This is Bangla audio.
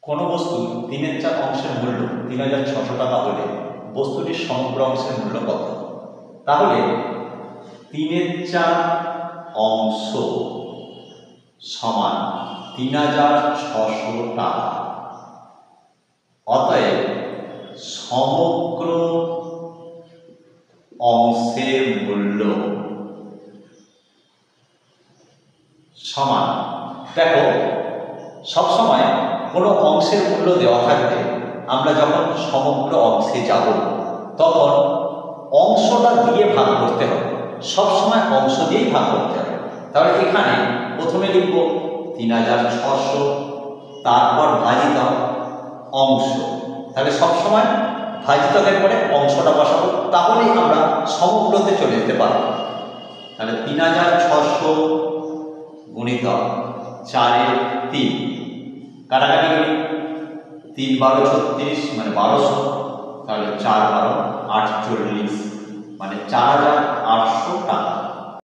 কোনো বস্তু 3/4 অংশের মূল্য 3600 টাকা হলে বস্তুটির সমগ্র অংশের মূল্য কত? তাহলে 3/4 অংশ সমান 3600 টাকা। অতএব সমগ্র অংশের মূল্য সমান, দেখো সবসময় কোনো অংশের মূল্য দেওয়া থাকবে, আমরা যখন সমগ্র অংশে যাব তখন অংশটা দিয়ে ভাগ করতে হবে, সবসময় অংশ দিয়েই ভাগ করতে হবে। তাহলে এখানে প্রথমে লিখব 3600, তারপর ভাজিতক অংশ, তাহলে সবসময় ভাজিতকের পরে অংশটা বসাবো, তাহলেই আমরা সমগ্রতে চলে যেতে পারবো। তাহলে 3600 গুণিতক 4/3, কাটাকাটি করি, 3 12 36 মানে 1200, তাহলে 4 12 48 মানে 4800